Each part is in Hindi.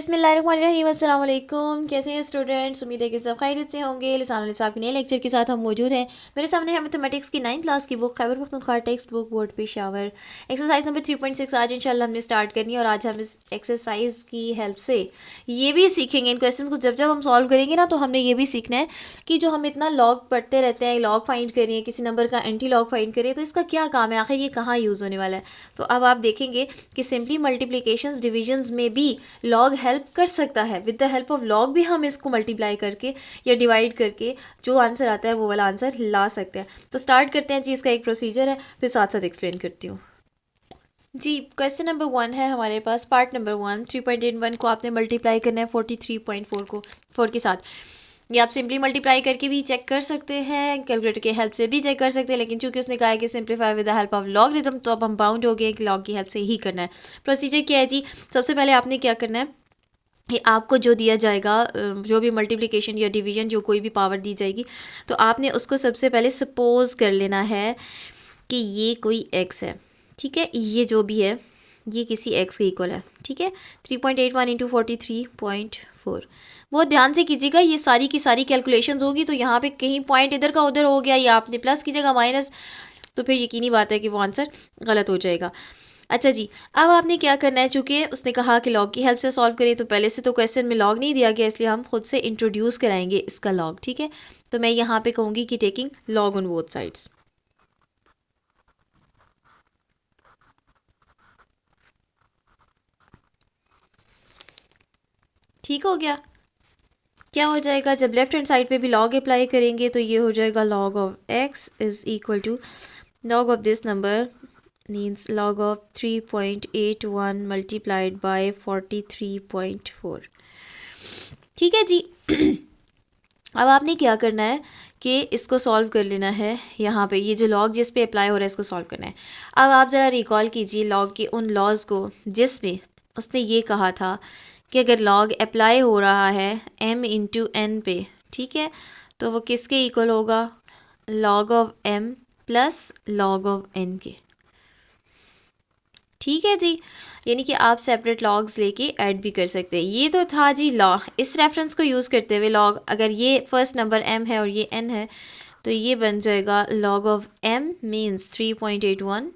बिस्मिल्लाहिर्रहमानिर्रहीम अस्सलाम वालेकुम। कैसे हैं स्टूडेंट्स? उम्मीद है कि सब खैरियत से होंगे। लिसान साहब के नए लेक्चर के साथ हम मौजूद हैं। मेरे सामने है मैथमेटिक्स की 9th क्लास की book Khyber Pakhtunkhwa text book board Peshawar, exercise number 3.6 आज इंशाल्लाह हमने स्टार्ट करनी है। और आज हम इस एक्सरसाइज की हेल्प से ये भी सीखेंगे, इन क्वेश्चन को जब जब हम सॉल्व करेंगे ना, तो हमने ये भी सीखना है कि जो हम इतना लॉग पढ़ते रहते हैं, लॉग फाइंड करिए, किसी नंबर का एंटी लॉग फाइंड करिए, तो इसका क्या काम है, आखिर ये कहाँ यूज़ होने वाला है। तो अब आप देखेंगे कि सिंपली मल्टीप्लिकेशंस डिविजन्स में भी लॉग हेल्प कर सकता है। With the help of log भी हम इसको मल्टीप्लाई करके या डिवाइड करके जो आंसर आता है वो वाला आंसर ला सकते हैं। तो स्टार्ट करते हैं जी, इसका एक प्रोसीजर है, फिर साथ साथ एक्सप्लेन करती हूँ जी। क्वेश्चन नंबर 1 है हमारे पास, पार्ट नंबर 1। 3.81 को आपने मल्टीप्लाई करना है 43.4 को 4 के साथ। ये आप सिंपली मल्टीप्लाई करके भी चेक कर सकते हैं, कैलकुलेटर की हेल्प से भी चेक कर सकते हैं, लेकिन चूंकि उसने कहा है कि simplify with the help of logarithm, तो अब हम बाउंड हो गए कि लॉग की हेल्प से ही करना है। प्रोसीजर क्या है जी? सबसे पहले आपने क्या करना है कि आपको जो दिया जाएगा, जो भी मल्टीप्लिकेशन या डिवीजन, जो कोई भी पावर दी जाएगी, तो आपने उसको सबसे पहले सपोज कर लेना है कि ये कोई एक्स है। ठीक है, ये जो भी है ये किसी एक्स के इक्वल है। ठीक है, 3.81 इंटू 43.4। बहुत ध्यान से कीजिएगा, ये सारी की सारी कैलकुलेशंस होगी, तो यहाँ पे कहीं पॉइंट इधर का उधर हो गया या आपने प्लस की जगह माइनस, तो फिर यकीनी बात है कि वो आंसर गलत हो जाएगा। अच्छा जी, अब आपने क्या करना है, चूँकि उसने कहा कि लॉग की हेल्प से सॉल्व करें, तो पहले से तो क्वेश्चन में लॉग नहीं दिया गया, इसलिए हम खुद से इंट्रोड्यूस कराएंगे इसका लॉग। ठीक है, तो मैं यहाँ पे कहूँगी कि taking log on both sides. ठीक हो गया। क्या हो जाएगा, जब लेफ्ट हैंड साइड पे भी लॉग अप्लाई करेंगे, तो ये हो जाएगा log of x is equal to log of this number means log of 3.81 multiplied by 43.4। ठीक है जी। अब आपने क्या करना है कि इसको सॉल्व कर लेना है। यहाँ पे ये जो लॉग जिस पे अप्लाई हो रहा है, इसको सॉल्व करना है। अब आप ज़रा रिकॉल कीजिए लॉग के उन लॉज को जिसमें उसने ये कहा था कि अगर लॉग अप्लाई हो रहा है m इंटू एन पे, ठीक है, तो वो किसके इक्वल होगा? log of m plus log of n के। ठीक है जी, यानी कि आप सेपरेट लॉग्स लेके ऐड भी कर सकते हैं। ये तो था जी लॉ। इस रेफरेंस को यूज़ करते हुए लॉग, अगर ये फर्स्ट नंबर m है और ये n है, तो ये बन जाएगा log of m means 3.81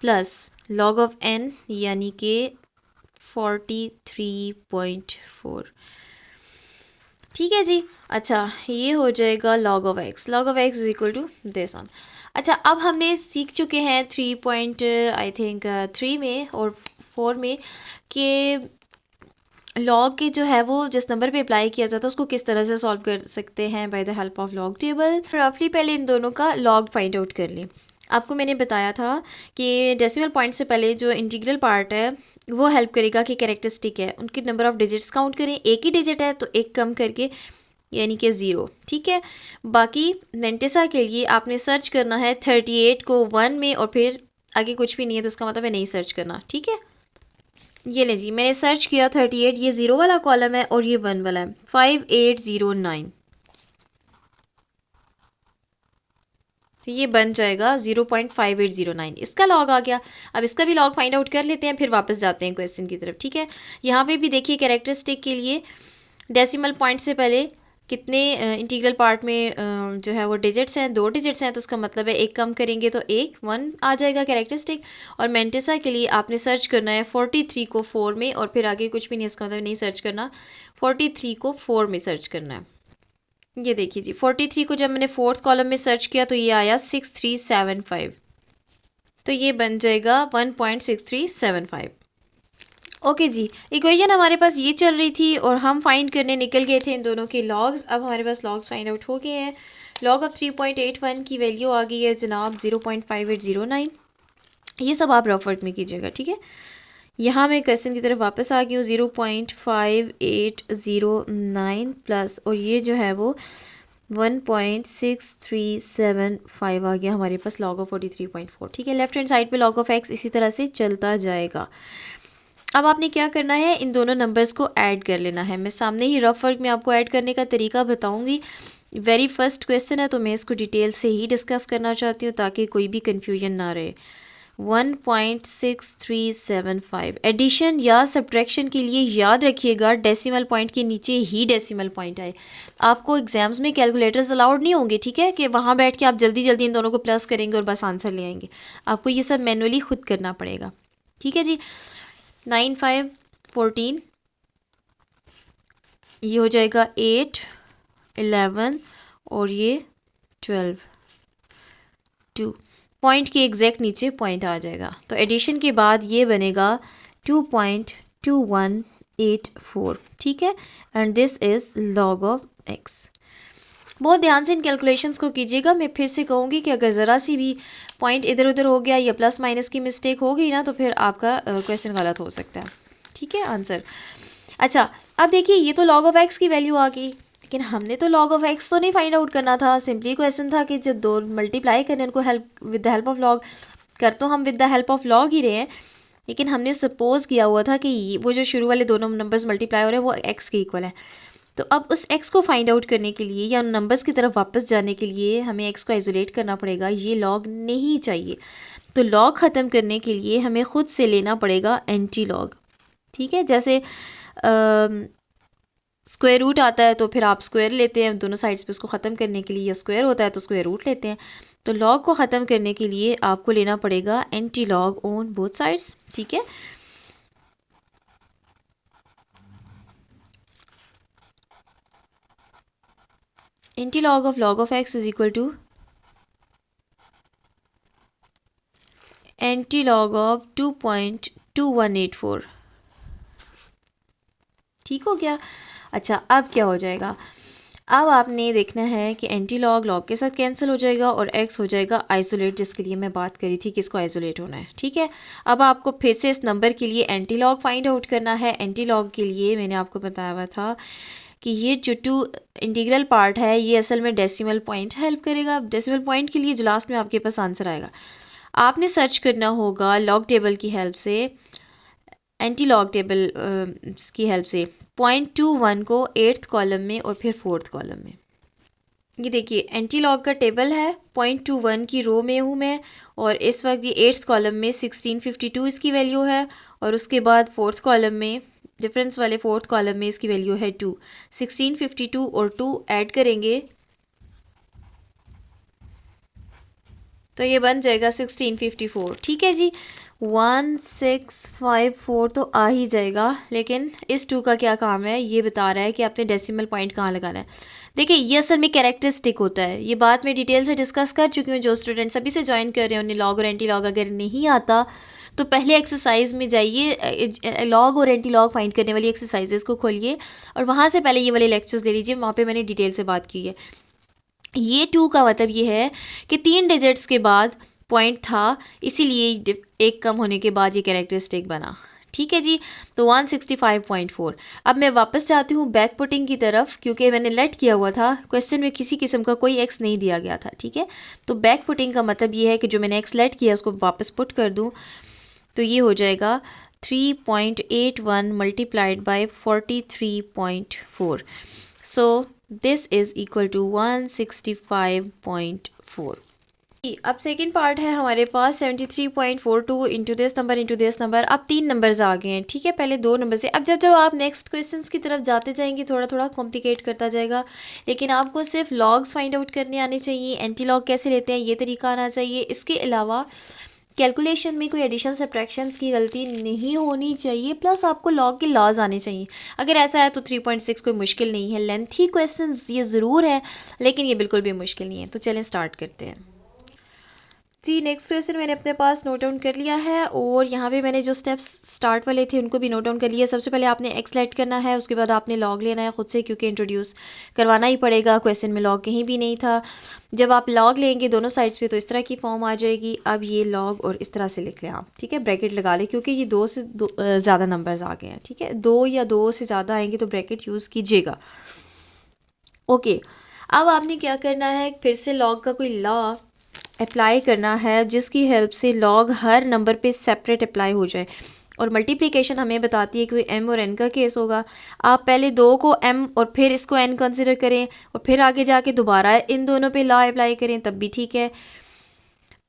plus log of n यानी कि 43.4। ठीक है जी। अच्छा, ये हो जाएगा log of x। log of x is equal to this one. अच्छा, अब हमने सीख चुके हैं 3 में और 4 में कि लॉग के जो है वो जिस नंबर पे अप्लाई किया जाता है उसको किस तरह से सॉल्व कर सकते हैं by the help of log table. रफली पहले इन दोनों का लॉग फाइंड आउट कर लें। आपको मैंने बताया था कि डेसिमल पॉइंट से पहले जो इंटीग्रल पार्ट है वो हेल्प करेगा कि कैरेक्टरिस्टिक है उनकी नंबर ऑफ़ डिजिट्स काउंट करें। एक ही डिजिट है तो एक कम करके यानी कि 0। ठीक है, बाकी मेंटेसा के लिए आपने सर्च करना है 38 को 1 में और फिर आगे कुछ भी नहीं है, तो इसका मतलब है नहीं सर्च करना। ठीक है, ये ले जी, मैंने सर्च किया 38, ये 0 वाला कॉलम है और ये 1 वाला है, 5809। तो ये बन जाएगा 0.5809, इसका लॉग आ गया। अब इसका भी लॉग फाइंड आउट कर लेते हैं, फिर वापस जाते हैं क्वेश्चन की तरफ। ठीक है, यहाँ पे भी देखिए कैरेक्टरिस्टिक के लिए डेसिमल पॉइंट से पहले कितने इंटीग्रल पार्ट में जो है वो डिजिट्स हैं, 2 डिजिट्स हैं, तो उसका मतलब है एक कम करेंगे तो 1 आ जाएगा कैरेक्टरिस्टिक। और मेंटेसा के लिए आपने सर्च करना है 43 को 4 में और फिर आगे कुछ भी नहीं, इसका मतलब नहीं सर्च करना, 43 को 4 में सर्च करना है। ये देखिए जी, 43 को जब मैंने 4th कॉलम में सर्च किया तो ये आया 6375, तो ये बन जाएगा 1.6375। ओके जी, इक्वेशन हमारे पास ये चल रही थी और हम फाइंड करने निकल गए थे इन दोनों के लॉग्स। अब हमारे पास लॉग्स फाइंड आउट हो गए हैं। लॉग ऑफ 3.81 की वैल्यू आ गई है जनाब 0.5809। ये सब आप रफ वर्क में कीजिएगा। ठीक है, यहाँ मैं क्वेश्चन की तरफ वापस आ गई हूँ। 0.5809 प्लस और ये जो है वो 1.6375 आ गया हमारे पास लॉग ऑफ 43.4। ठीक है, लेफ्ट हैंड साइड पे लॉग ऑफ एक्स इसी तरह से चलता जाएगा। अब आपने क्या करना है, इन दोनों नंबर्स को ऐड कर लेना है। मैं सामने ही रफ वर्क में आपको ऐड करने का तरीका बताऊंगी। वेरी फर्स्ट क्वेश्चन है तो मैं इसको डिटेल से ही डिस्कस करना चाहती हूँ ताकि कोई भी कन्फ्यूजन ना रहे। 1.6375। एडिशन या सब्ट्रैक्शन के लिए याद रखिएगा डेसिमल पॉइंट के नीचे ही डेसिमल पॉइंट आए। आपको एग्जाम्स में कैलकुलेटर्स अलाउड नहीं होंगे, ठीक है, कि वहाँ बैठ के आप जल्दी जल्दी इन दोनों को प्लस करेंगे और बस आंसर ले आएंगे। आपको ये सब मैनुअली खुद करना पड़ेगा, ठीक है जी। 9 5 14, ये हो जाएगा 8 11 और ये 12 2। पॉइंट के एग्जैक्ट नीचे पॉइंट आ जाएगा, तो एडिशन के बाद ये बनेगा 2.2184, ठीक है। And this is log of x. बहुत ध्यान से इन कैलकुलेशंस को कीजिएगा। मैं फिर से कहूँगी कि अगर ज़रा सी भी पॉइंट इधर उधर हो गया या प्लस माइनस की मिस्टेक हो गई ना, तो फिर आपका क्वेश्चन गलत हो सकता है, ठीक है, आंसर। अच्छा, अब देखिए ये तो लॉग ऑफ एक्स की वैल्यू आ गई, लेकिन हमने तो लॉग ऑफ एक्स तो नहीं फाइंड आउट करना था। सिंपली क्वेश्चन था कि जब दो मल्टीप्लाई करने उनको help with the help of log कर, तो हम with the help of log ही रहे हैं, लेकिन हमने सपोज किया हुआ था कि वो जो शुरू वाले दोनों नंबर्स मल्टीप्लाई हो रहे हैं वो एक्स के इक्वल है। तो अब उस एक्स को फाइंड आउट करने के लिए या उन नंबर्स की तरफ वापस जाने के लिए हमें एक्स को आइसोलेट करना पड़ेगा। ये लॉग नहीं चाहिए, तो लॉग ख़त्म करने के लिए हमें ख़ुद से लेना पड़ेगा एंटी लॉग, ठीक है। जैसे स्क्वायर रूट आता है तो फिर आप स्क्वायर लेते हैं दोनों साइड्स पे उसको ख़त्म करने के लिए, या स्क्वायर होता है तो स्क्वायर रूट लेते हैं। तो लॉग को ख़त्म करने के लिए आपको लेना पड़ेगा anti log on both sides, ठीक है। Anti log of x is equal to anti log of 2.2184, ठीक हो गया। अच्छा, अब क्या हो जाएगा, अब आपने देखना है कि एंटी लॉग लॉग के साथ कैंसिल हो जाएगा और एक्स हो जाएगा आइसोलेट, जिसके लिए मैं बात करी थी कि इसको आइसोलेट होना है, ठीक है। अब आपको फिर से इस नंबर के लिए एंटी लॉग फाइंड आउट करना है। एंटी लॉग के लिए मैंने आपको बताया हुआ था कि ये जो टू इंटीग्रल पार्ट है ये असल में डेसिमल पॉइंट हेल्प करेगा। डेसिमल पॉइंट के लिए जो लास्ट में आपके पास आंसर आएगा, आपने सर्च करना होगा लॉग टेबल की हेल्प से, एंटी लॉग टेबल की हेल्प से 0.21 को 8th कॉलम में और फिर 4th कॉलम में। ये देखिए एंटी लॉग का टेबल है, 0.21 की रो में हूँ मैं, और इस वक्त ये 8th कॉलम में 1652 इसकी वैल्यू है, और उसके बाद 4th कॉलम में डिफरेंस वाले 4th कॉलम में इसकी वैल्यू है 2। 1652 और 2 ऐड करेंगे तो ये बन जाएगा 1654, ठीक है जी। 1654 तो आ ही जाएगा, लेकिन इस 2 का क्या काम है, ये बता रहा है कि आपने डेसिमल पॉइंट कहाँ लगाना है। देखिए ये असल में कैरेक्टरिस्टिक होता है, ये बात मैं डिटेल से डिस्कस कर चुकी हूँ। जो स्टूडेंट्स अभी से ज्वाइन कर रहे हैं उन्हें लॉग और एंटी लॉग अगर नहीं आता तो पहले एक्सरसाइज में जाइए, लॉग और एंटी लॉग फाइंड करने वाली एक्सरसाइजेस को खोलिए और वहाँ से पहले ये वाले लेक्चर्स ले लीजिए, वहाँ पे मैंने डिटेल से बात की है। ये 2 का मतलब ये है कि 3 डिजिट्स के बाद पॉइंट था, इसीलिए एक कम होने के बाद ये कैरेक्टरिस्टिक बना, ठीक है जी। तो 165.4। अब मैं वापस जाती हूँ बैक पुटिंग की तरफ, क्योंकि मैंने लेट किया हुआ था क्वेश्चन में किसी किस्म का कोई एक्स नहीं दिया गया था, ठीक है। तो बैक पुटिंग का मतलब ये है कि जो मैंने एक्स लेट किया उसको वापस पुट कर दूँ, तो ये हो जाएगा 3.81 multiplied by 43.4। So this is equal to 165.4। अब सेकेंड पार्ट है हमारे पास 73.42 इंटू दिस नंबर। अब 3 नंबर्स आ गए हैं, ठीक है, पहले 2 नंबर से। अब जब आप नेक्स्ट क्वेश्चंस की तरफ जाते जाएंगे थोड़ा थोड़ा कॉम्प्लिकेट करता जाएगा, लेकिन आपको सिर्फ लॉग्स फाइंड आउट करने आने चाहिए, एंटी लॉग कैसे लेते हैं ये तरीका आना चाहिए। इसके अलावा कैलकुलेशन में कोई एडिशन सब्ट्रैक्शंस की गलती नहीं होनी चाहिए, प्लस आपको लॉग के लॉज आने चाहिए। अगर ऐसा है तो 3.6 कोई मुश्किल नहीं है। लेंथी क्वेश्चंस ये ज़रूर है, लेकिन ये बिल्कुल भी मुश्किल नहीं है। तो चलें स्टार्ट करते हैं जी। नेक्स्ट क्वेश्चन मैंने अपने पास नोट डाउन कर लिया है, और यहाँ पे मैंने जो स्टेप्स स्टार्ट वाले थे उनको भी नोट डाउन कर लिया। सबसे पहले आपने एक्स लेट करना है, उसके बाद आपने लॉग लेना है खुद से, क्योंकि इंट्रोड्यूस करवाना ही पड़ेगा, क्वेश्चन में लॉग कहीं भी नहीं था। जब आप लॉग लेंगे दोनों साइड्स पे तो इस तरह की फॉर्म आ जाएगी। अब ये लॉग और इस तरह से लिख लें आप, ठीक है, ब्रैकेट लगा लें, क्योंकि ये 2 से ज़्यादा नंबर्स आ गए हैं, ठीक है, 2 या 2 से ज़्यादा आएंगे तो ब्रैकेट यूज़ कीजिएगा। ओके, अब आपने क्या करना है, फिर से लॉग का कोई लॉ अप्लाई करना है जिसकी हेल्प से लॉग हर नंबर पे सेपरेट अप्लाई हो जाए। और मल्टीप्लिकेशन हमें बताती है कि m और n का केस होगा। आप पहले 2 को m और फिर इसको n कंसिडर करें, और फिर आगे जाके दोबारा इन दोनों पे लॉ अप्लाई करें, तब भी ठीक है।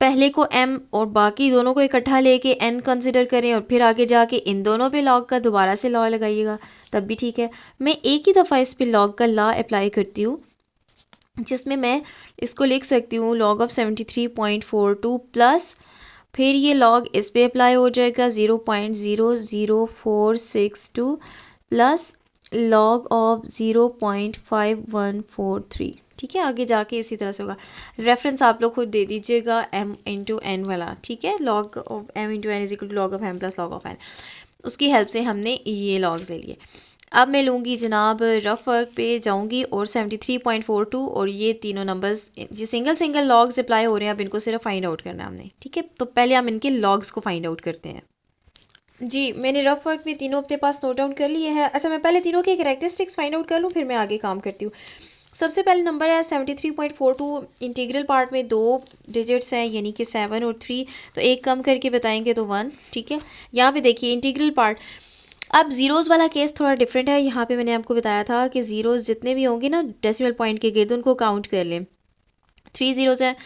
पहले को m और बाकी दोनों को इकट्ठा लेके n कंसिडर करें और फिर आगे जाके इन दोनों पे लॉग का दोबारा से लॉ लगाइएगा तब भी ठीक है। मैं एक ही दफ़ा इस पे लॉग का लॉ अप्लाई करती हूँ, जिसमें मैं इसको लिख सकती हूँ log ऑफ 73.42 प्लस फिर ये लॉग इस पे अप्लाई हो जाएगा 0.00462 प्लस लॉग ऑफ 0.5143। ठीक है, आगे जाके इसी तरह से होगा। रेफरेंस आप लोग खुद दे दीजिएगा m इंटू एन वाला। ठीक है, log of m into n is equal to log of m plus log of n। उसकी हेल्प से हमने ये लॉग्स ले लिए। अब मैं लूँगी जनाब रफ वर्क पे जाऊँगी और 73.42 और ये तीनों नंबर्स ये सिंगल सिंगल लॉग्स अप्लाई हो रहे हैं, अब इनको सिर्फ फाइंड आउट करना है हमने। ठीक है, तो पहले हम इनके लॉग्स को फाइंड आउट करते हैं। जी, मैंने रफ वर्क में तीनों अपने पास नोट डाउन कर लिए हैं। अच्छा, मैं पहले तीनों के कैरेक्टरिस्टिक्स फाइंड आउट कर लूँ, फिर मैं आगे काम करती हूँ। सबसे पहले नंबर है 73.42। इंटीग्रल पार्ट में 2 डिजिट्स हैं, यानी कि 7 और 3, तो एक कम करके बताएंगे तो 1। ठीक है, यहाँ पे देखिए इंटीग्रल पार्ट। अब ज़ीरोज़ वाला केस थोड़ा डिफरेंट है। यहाँ पे मैंने आपको बताया था कि ज़ीरोज़ जितने भी होंगे ना डेसिमल पॉइंट के गिर्द, उनको काउंट कर लें। 3 ज़ीरोज़ है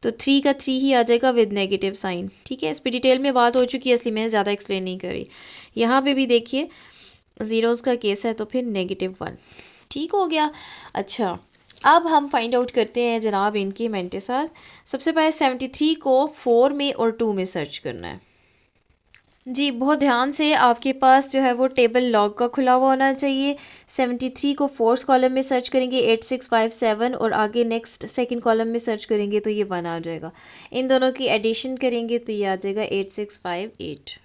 तो 3 का 3 ही आ जाएगा विद नेगेटिव साइन। ठीक है, इस पर डिटेल में बात हो चुकी है, इसलिए मैं ज़्यादा एक्सप्लेन नहीं करी। यहाँ पे भी देखिए ज़ीरोज़ का केस है तो फिर -1। ठीक हो गया। अच्छा, अब हम फाइंड आउट करते हैं जनाब इनके मेंटेसास। सबसे पहले 73 को 4 में और 2 में सर्च करना है। जी, बहुत ध्यान से आपके पास जो है वो टेबल लॉग का खुला हुआ होना चाहिए। 73 को फोर्थ कॉलम में सर्च करेंगे 8657 और आगे नेक्स्ट सेकंड कॉलम में सर्च करेंगे तो ये 1 आ जाएगा। इन दोनों की एडिशन करेंगे तो ये आ जाएगा 8658।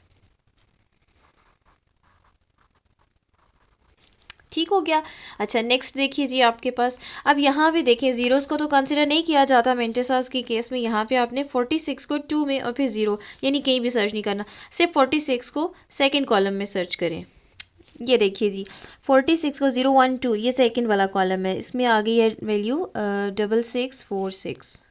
ठीक हो गया। अच्छा, नेक्स्ट देखिए जी आपके पास। अब यहाँ पे देखिए ज़ीरोज़ को तो कंसिडर नहीं किया जाता मेंटेसास के केस में। यहाँ पे आपने 46 को 2 में और फिर 0 यानी कहीं भी सर्च नहीं करना, सिर्फ 46 को सेकंड कॉलम में सर्च करें। ये देखिए जी 46 को 012 ये सेकंड वाला कॉलम है, इसमें आ गई है वैल्यू 6646।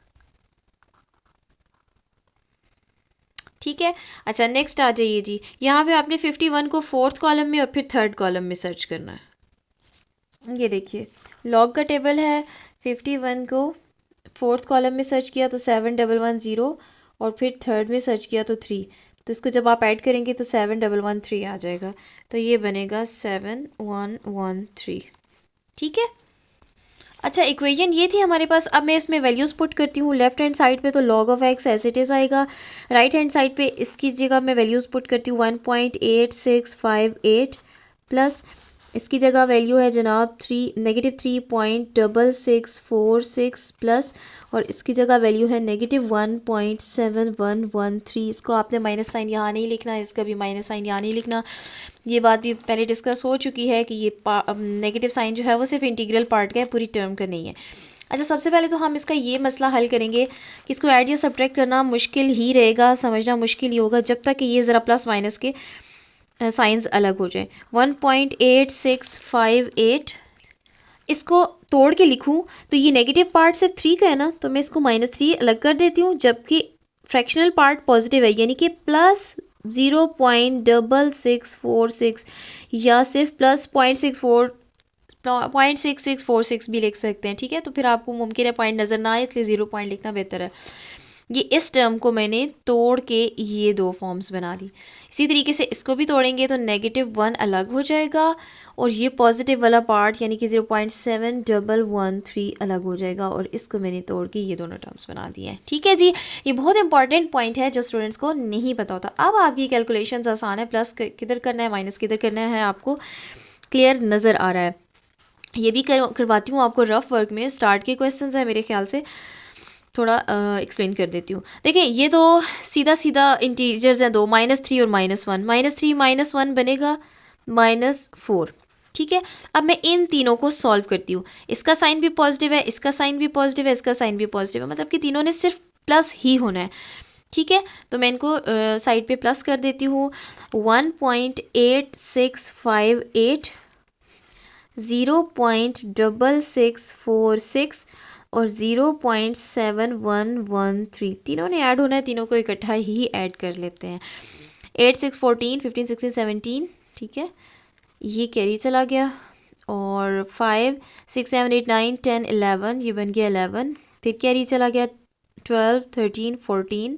ठीक है। अच्छा, नेक्स्ट आ जाइए जी, यहाँ पे आपने 51 को फोर्थ कॉलम में और फिर थर्ड कॉलम में सर्च करना है। ये देखिए लॉग का टेबल है। 51 को फोर्थ कॉलम में सर्च किया तो 7110 और फिर थर्ड में सर्च किया तो 3, तो इसको जब आप ऐड करेंगे तो 7113 आ जाएगा, तो ये बनेगा 7113। ठीक है। अच्छा, इक्वेशन ये थी हमारे पास। अब मैं इसमें वैल्यूज़ पुट करती हूँ। लेफ्ट हैंड साइड पे तो log of x as it is आएगा, राइट हैंड साइड पे इसकी जगह मैं वैल्यूज़ पुट करती हूँ 1.8658 प्लस इसकी जगह वैल्यू है जनाब -3.6646 प्लस और इसकी जगह वैल्यू है -1.7113। इसको आपने माइनस साइन यहाँ नहीं लिखना, इसका भी माइनस साइन यहाँ नहीं लिखना। ये बात भी पहले डिस्कस हो चुकी है कि ये नेगेटिव साइन जो है वो सिर्फ इंटीग्रल पार्ट का है, पूरी टर्म का नहीं है। अच्छा, सबसे पहले तो हम इसका ये मसला हल करेंगे कि इसको ऐड या सब्ट्रैक्ट करना मुश्किल ही रहेगा, समझना मुश्किल ही होगा जब तक कि ये ज़रा प्लस माइनस के साइंस अलग हो जाए। 1.8658 इसको तोड़ के लिखूं तो ये नेगेटिव पार्ट सिर्फ 3 का है ना, तो मैं इसको -3 अलग कर देती हूँ, जबकि फ्रैक्शनल पार्ट पॉजिटिव है यानी कि प्लस 0.6646 या सिर्फ प्लस 0.6646 भी लिख सकते हैं। ठीक है, तो फिर आपको मुमकिन है पॉइंट नज़र ना आए, इसलिए 0 पॉइंट लिखना बेहतर है। ये इस टर्म को मैंने तोड़ के ये 2 फॉर्म्स बना दी। इसी तरीके से इसको भी तोड़ेंगे तो -1 अलग हो जाएगा और ये पॉजिटिव वाला पार्ट यानी कि 0.7113 अलग हो जाएगा और इसको मैंने तोड़ के ये दोनों टर्म्स बना दिए हैं। ठीक है जी, ये बहुत इंपॉर्टेंट पॉइंट है जो स्टूडेंट्स को नहीं पता होता। अब आपकी कैलकुलेशंस आसान है, प्लस किधर करना है माइनस किधर करना है आपको क्लियर नज़र आ रहा है। ये भी करवाती हूँ आपको रफ वर्क में। स्टार्ट के क्वेश्चंस है मेरे ख्याल से, थोड़ा एक्सप्लेन कर देती हूँ। देखिए ये तो सीधा सीधा इंटीजर्स हैं दो, -3 और -1। -3 -1 बनेगा -4। ठीक है, अब मैं इन तीनों को सॉल्व करती हूँ। इसका साइन भी पॉजिटिव है, इसका साइन भी पॉजिटिव है, इसका साइन भी पॉजिटिव है, मतलब कि तीनों ने सिर्फ प्लस ही होना है। ठीक है, तो मैं इनको साइड पे प्लस कर देती हूँ। 1.8658 0.6646 और 0.7113 तीनों ने ऐड होना है, तीनों को इकट्ठा ही ऐड कर लेते हैं। 8 6 14 15 16 17। ठीक है, ये कैरी चला गया और 5 6 7 8 9 10 11 ये बन गया 11। फिर कैरी चला गया 12, 13, 14,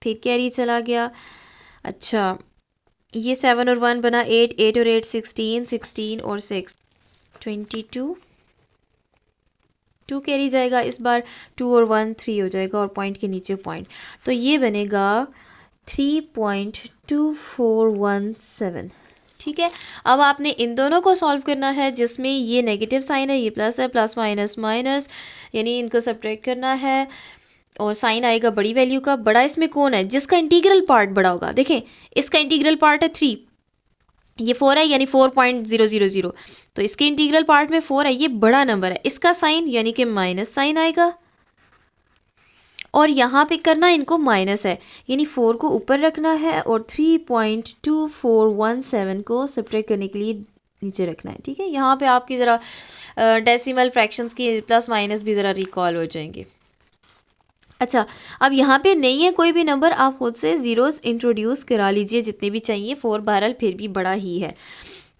फिर कैरी चला गया। अच्छा, ये 7 और 1 बना 8, 8 और 8 16, 16 और 6 22, 2 कैरी जाएगा इस बार, 2 और 1 3 हो जाएगा और पॉइंट के नीचे पॉइंट, तो ये बनेगा 3.2417। ठीक है, अब आपने इन दोनों को सॉल्व करना है जिसमें ये नेगेटिव साइन है, ये प्लस है, प्लस माइनस माइनस, यानी इनको सब्ट्रैक्ट करना है और साइन आएगा बड़ी वैल्यू का। बड़ा इसमें कौन है? जिसका इंटीग्रल पार्ट बड़ा होगा। देखें, इसका इंटीग्रल पार्ट है 3, ये 4 है यानी 4.000, तो इसके इंटीग्रल पार्ट में 4 है, ये बड़ा नंबर है, इसका साइन यानी कि माइनस साइन आएगा और यहाँ पे करना इनको माइनस है, यानी 4 को ऊपर रखना है और 3.2417 को सब्ट्रैक्ट करने के लिए नीचे रखना है। ठीक है, यहाँ पे आपकी ज़रा डेसिमल फ्रैक्शंस की प्लस माइनस भी ज़रा रिकॉल हो जाएंगे। अच्छा, अब यहाँ पे नहीं है कोई भी नंबर, आप खुद से ज़ीरोज़ इंट्रोड्यूस करा लीजिए जितने भी चाहिए, 4 बहरहाल फिर भी बड़ा ही है,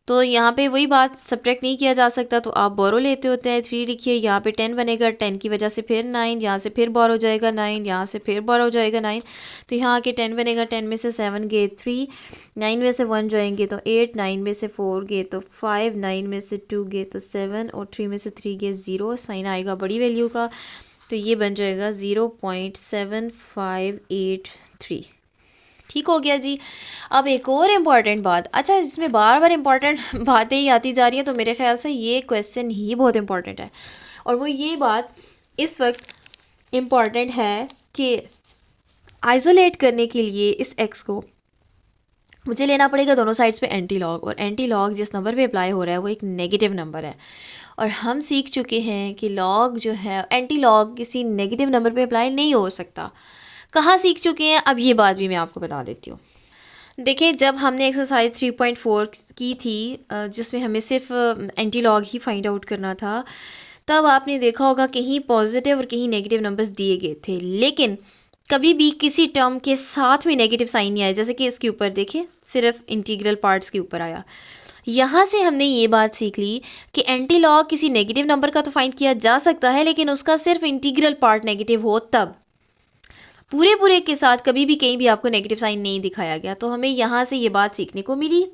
तो यहाँ पे वही बात, सब्ट्रैक्ट नहीं किया जा सकता तो आप बोरो लेते होते हैं। 3 लिखिए, यहाँ पे 10 बनेगा, 10 की वजह से फिर 9, यहाँ से फिर बोरो जाएगा 9, यहाँ से फिर बोरो जाएगा 9, तो यहाँ आके 10 बनेगा, 10 में से 7 गए 3, 9 में से 1 जाएंगे तो 8, 9 में से 4 गए तो 5, 9 में से 2 गए तो 7 और 3 में से 3 गए 0, साइन आएगा बड़ी वैल्यू का, तो ये बन जाएगा 0.7583। ठीक हो गया जी। अब एक और इम्पॉर्टेंट बात, अच्छा इसमें बार बार इम्पॉर्टेंट बातें ही आती जा रही हैं, तो मेरे ख्याल से ये क्वेश्चन ही बहुत इम्पॉर्टेंट है, और वो ये बात इस वक्त इम्पॉर्टेंट है कि आइसोलेट करने के लिए इस एक्स को मुझे लेना पड़ेगा दोनों साइड्स पे एंटी लॉग, और एंटी लॉग जिस नंबर पे अप्लाई हो रहा है वो एक नेगेटिव नंबर है, और हम सीख चुके हैं कि लॉग जो है, एंटी लॉग किसी नेगेटिव नंबर पे अप्लाई नहीं हो सकता। कहाँ सीख चुके हैं, अब ये बात भी मैं आपको बता देती हूँ। देखिए, जब हमने एक्सरसाइज 3.4 की थी जिसमें हमें सिर्फ एंटी लॉग ही फाइंड आउट करना था, तब आपने देखा होगा कहीं पॉजिटिव और कहीं नेगेटिव नंबर्स दिए गए थे, लेकिन कभी भी किसी टर्म के साथ में नेगेटिव साइन नहीं आया, जैसे कि इसके ऊपर देखिए सिर्फ इंटीग्रल पार्ट्स के ऊपर आया। यहाँ से हमने ये बात सीख ली कि एंटी लॉग किसी नेगेटिव नंबर का तो फाइंड किया जा सकता है, लेकिन उसका सिर्फ इंटीग्रल पार्ट नेगेटिव हो तब, पूरे के साथ कभी भी कहीं भी आपको नेगेटिव साइन नहीं दिखाया गया। तो हमें यहाँ से ये बात सीखने को मिली।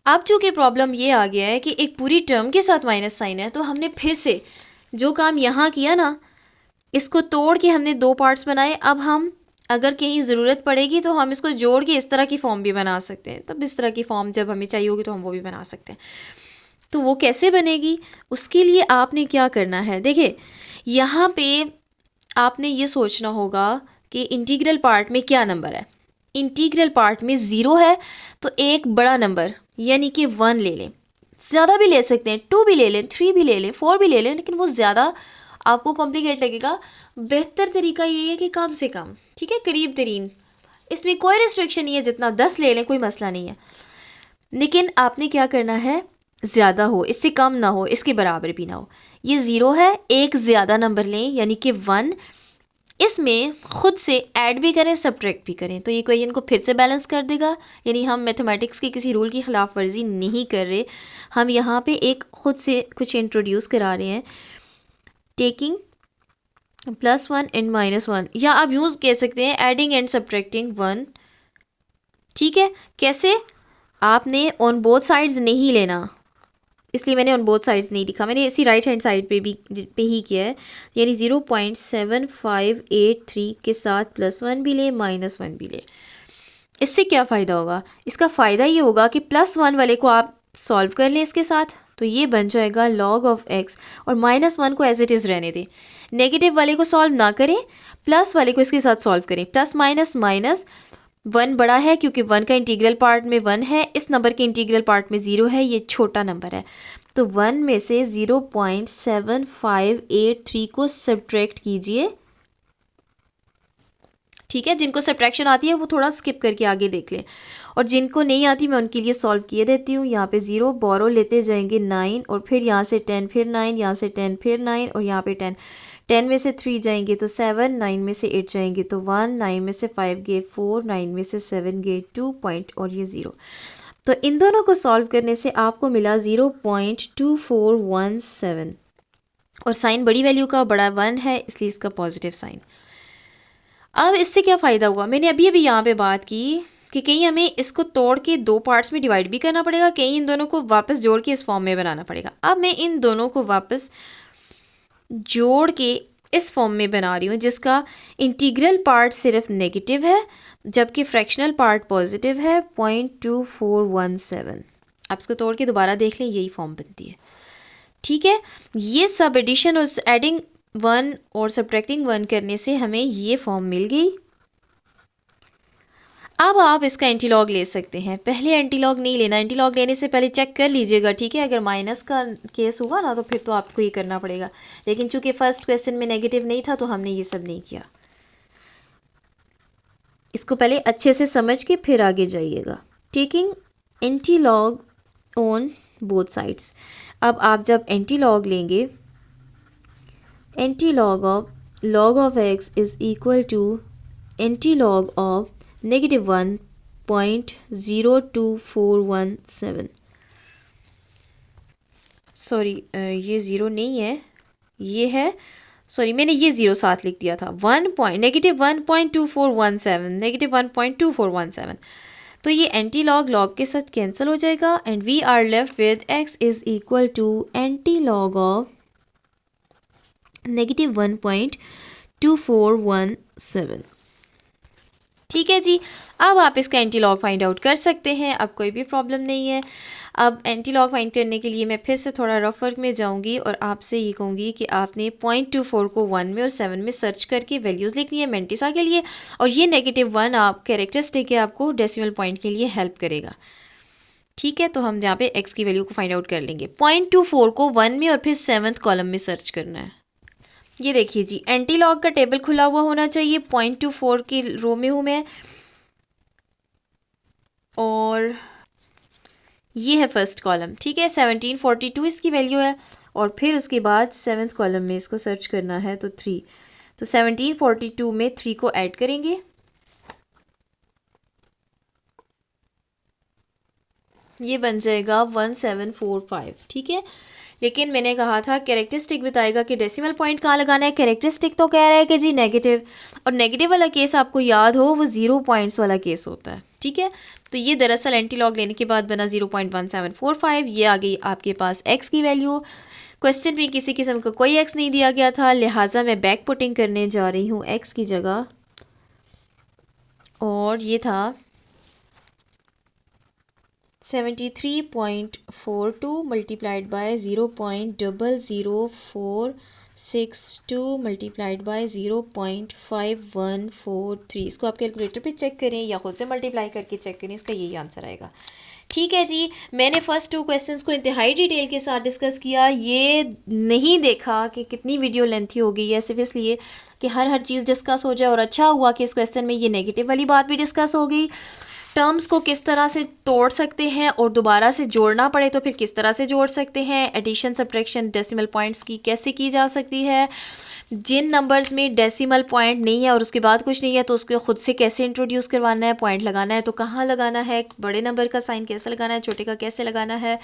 अब चूँकि प्रॉब्लम ये आ गया है कि एक पूरी टर्म के साथ माइनस साइन है, तो हमने फिर से जो काम यहाँ किया ना, इसको तोड़ के हमने 2 पार्ट्स बनाए। अब हम अगर कहीं ज़रूरत पड़ेगी तो हम इसको जोड़ के इस तरह की फॉर्म भी बना सकते हैं, तब इस तरह की फॉर्म जब हमें चाहिए होगी तो हम वो भी बना सकते हैं। तो वो कैसे बनेगी, उसके लिए आपने क्या करना है, देखिए यहाँ पे आपने ये सोचना होगा कि इंटीग्रल पार्ट में क्या नंबर है। इंटीग्रल पार्ट में 0 है, तो एक बड़ा नंबर यानी कि 1 ले लें, ज़्यादा भी ले सकते हैं, 2 भी ले लें, 3 भी ले लें, 4 भी ले लें, लेकिन वो ज़्यादा आपको कॉम्प्लिकेट लगेगा। बेहतर तरीका ये है कि कम से कम, ठीक है, करीब तरीन, इसमें कोई रिस्ट्रिक्शन नहीं है, जितना 10 ले लें कोई मसला नहीं है, लेकिन आपने क्या करना है, ज़्यादा हो, इससे कम ना हो, इसके बराबर भी ना हो। ये 0 है, एक ज़्यादा नंबर लें यानी कि 1, इसमें खुद से ऐड भी करें सब्ट्रैक्ट भी करें, तो ये इक्वेशन को फिर से बैलेंस कर देगा। यानी हम मैथमेटिक्स के किसी रूल की खिलाफ वर्जी नहीं कर रहे, हम यहाँ पे एक खुद से कुछ इंट्रोड्यूस करा रहे हैं, टेकिंग +1 एंड -1, या आप यूज़ कह सकते हैं एडिंग एंड सब्ट्रैक्टिंग 1। ठीक है, कैसे, आपने ऑन बोथ साइड्स नहीं लेना, इसलिए मैंने ऑन बोथ साइड्स नहीं लिखा, मैंने इसी राइट हैंड साइड पे ही किया है, यानी 0.7583 के साथ +1 भी ले -1 भी ले। इससे क्या फ़ायदा होगा, इसका फ़ायदा ये होगा कि +1 वाले को आप सॉल्व कर लें इसके साथ, तो ये बन जाएगा log ऑफ x, और -1 को एज इट इज़ रहने दें, नेगेटिव वाले को सॉल्व ना करें, प्लस वाले को इसके साथ सॉल्व करें। प्लस माइनस माइनस 1 बड़ा है क्योंकि 1 का इंटीग्रल पार्ट में 1 है, इस नंबर के इंटीग्रल पार्ट में 0 है, ये छोटा नंबर है, तो 1 में से 0.7583 को सब्ट्रैक्ट कीजिए। ठीक है, जिनको सब्ट्रैक्शन आती है वो थोड़ा स्किप करके आगे देख लें, और जिनको नहीं आती मैं उनके लिए सॉल्व किए देती हूँ। यहाँ पे 0 बोरो लेते जाएंगे 9, और फिर यहाँ से 10 फिर 9, यहाँ से 10 फिर 9, और यहाँ पे 10, 10 में से 3 जाएंगे तो 7, 9 में से 8 जाएंगे तो 1, 9 में से 5 गए 4, 9 में से 7 गए 2 पॉइंट, और ये 0। तो इन दोनों को सॉल्व करने से आपको मिला 0.2417, और साइन बड़ी वैल्यू का बड़ा 1 है, इसलिए इसका पॉजिटिव साइन। अब इससे क्या फ़ायदा हुआ, मैंने अभी अभी यहाँ पे बात की कि कहीं हमें इसको तोड़ के दो पार्ट्स में डिवाइड भी करना पड़ेगा, कहीं इन दोनों को वापस जोड़ के इस फॉर्म में बनाना पड़ेगा। अब मैं इन दोनों को वापस जोड़ के इस फॉर्म में बना रही हूँ जिसका इंटीग्रल पार्ट सिर्फ नेगेटिव है जबकि फ्रैक्शनल पार्ट पॉजिटिव है 0.2417। आप इसको तोड़ के दोबारा देख लें, यही फॉर्म बनती है। ठीक है, ये सब एडिशन और एडिंग 1 और सब्ट्रैक्टिंग 1 करने से हमें ये फॉर्म मिल गई। अब आप इसका एंटीलॉग ले सकते हैं, पहले एंटीलॉग नहीं लेना, एंटीलॉग लेने से पहले चेक कर लीजिएगा। ठीक है, अगर माइनस का केस हुआ ना तो फिर तो आपको ये करना पड़ेगा, लेकिन चूंकि फर्स्ट क्वेश्चन में नेगेटिव नहीं था तो हमने ये सब नहीं किया। इसको पहले अच्छे से समझ के फिर आगे जाइएगा। Taking antilog on both sides. अब आप जब एंटीलॉग लेंगे, antilog of log of x is equal to antilog of -1.02417। Sorry, ये ज़ीरो नहीं है, ये है, सॉरी मैंने ये ज़ीरो साथ लिख दिया था। -1.2417 तो ये एंटी लॉग लॉग के साथ कैंसिल हो जाएगा and we are left with x is equal to anti log of -1.2417। ठीक है जी, अब आप इसका एंटी लॉग फाइंड आउट कर सकते हैं, अब कोई भी प्रॉब्लम नहीं है। अब एंटी लॉग फाइंड करने के लिए मैं फिर से थोड़ा रफ वर्क में जाऊंगी और आपसे ये कहूँगी कि आपने 0.24 को 1 में और 7 में सर्च करके वैल्यूज़ लिखनी है मेंटिसा के लिए, और ये -1 आप कैरेक्टरिस्टिक है, आपको डेसिमल पॉइंट के लिए हेल्प करेगा। ठीक है, तो हम यहाँ पे x की वैल्यू को फाइंड आउट कर लेंगे। 0.24 को 1 में और फिर 7th कॉलम में सर्च करना है। ये देखिए जी, एंटी लॉग का टेबल खुला हुआ होना चाहिए, 0.24 की रो में हूँ मैं, और ये है फर्स्ट कॉलम। ठीक है, 1742 इसकी वैल्यू है, और फिर उसके बाद 7th कॉलम में इसको सर्च करना है तो 3, तो 1742 में 3 को ऐड करेंगे, ये बन जाएगा 1745। ठीक है, लेकिन मैंने कहा था कैरेक्टरिस्टिक बताएगा कि डेसिमल पॉइंट कहाँ लगाना है। कैरेक्टरिस्टिक तो कह रहा है कि जी नेगेटिव, और नेगेटिव वाला केस आपको याद हो वो 0 पॉइंट्स वाला केस होता है। ठीक है, तो ये दरअसल एंटी लॉग लेने के बाद बना 0.1745। ये आ गई आपके पास x की वैल्यू। क्वेश्चन में किसी किस्म का कोई x नहीं दिया गया था, लिहाजा मैं बैक पुटिंग करने जा रही हूँ x की जगह, और ये था 73.42 मल्टीप्लाइड बाय 0.00462 मल्टीप्लाइड बाय 0.5143। इसको आप कैलकुलेटर पे चेक करें या खुद से मल्टीप्लाई करके चेक करें, इसका यही आंसर आएगा। ठीक है जी, मैंने फर्स्ट 2 क्वेश्चंस को इंतहाई डिटेल के साथ डिस्कस किया। ये नहीं देखा कि कितनी वीडियो लेंथी हो गई है, सिर्फ इसलिए कि हर चीज़ डिस्कस हो जाए, और अच्छा हुआ कि इस क्वेश्चन में ये नेगेटिव वाली बात भी डिस्कस हो गई। टर्म्स को किस तरह से तोड़ सकते हैं और दोबारा से जोड़ना पड़े तो फिर किस तरह से जोड़ सकते हैं, एडिशन सब्ट्रैक्शन डेसिमल पॉइंट्स की कैसे की जा सकती है, जिन नंबर्स में डेसिमल पॉइंट नहीं है और उसके बाद कुछ नहीं है तो उसको खुद से कैसे इंट्रोड्यूस करवाना है, पॉइंट लगाना है तो कहाँ लगाना है, बड़े नंबर का साइन कैसे लगाना है, छोटे का कैसे लगाना है।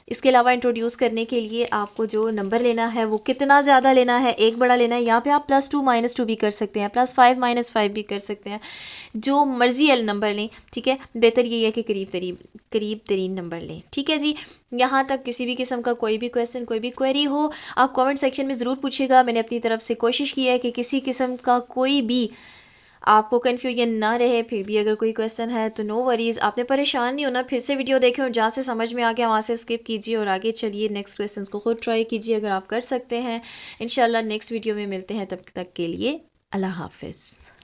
इसके अलावा इंट्रोड्यूस करने के लिए आपको जो नंबर लेना है वो कितना ज़्यादा लेना है, एक बड़ा लेना है। यहाँ पे आप +2 -2 भी कर सकते हैं, +5 -5 भी कर सकते हैं, जो मर्जी एल नंबर लें। ठीक है, बेहतर ये है कि करीब तरीन नंबर लें। ठीक है जी, यहाँ तक किसी भी किस्म का कोई भी क्वेश्चन, कोई भी क्वेरी हो आप कमेंट सेक्शन में ज़रूर पूछिएगा। मैंने अपनी तरफ से कोशिश की है कि किसी किस्म का कोई भी आपको कन्फ्यूजन ना रहे। फिर भी अगर कोई क्वेश्चन है तो नो वरीज़, आपने परेशान नहीं होना, फिर से वीडियो देखें और जहाँ से समझ में आ गया वहाँ से स्किप कीजिए और आगे चलिए, नेक्स्ट क्वेश्चंस को खुद ट्राई कीजिए अगर आप कर सकते हैं। इंशाल्लाह नेक्स्ट वीडियो में मिलते हैं, तब तक के लिए अल्लाह हाफिज़।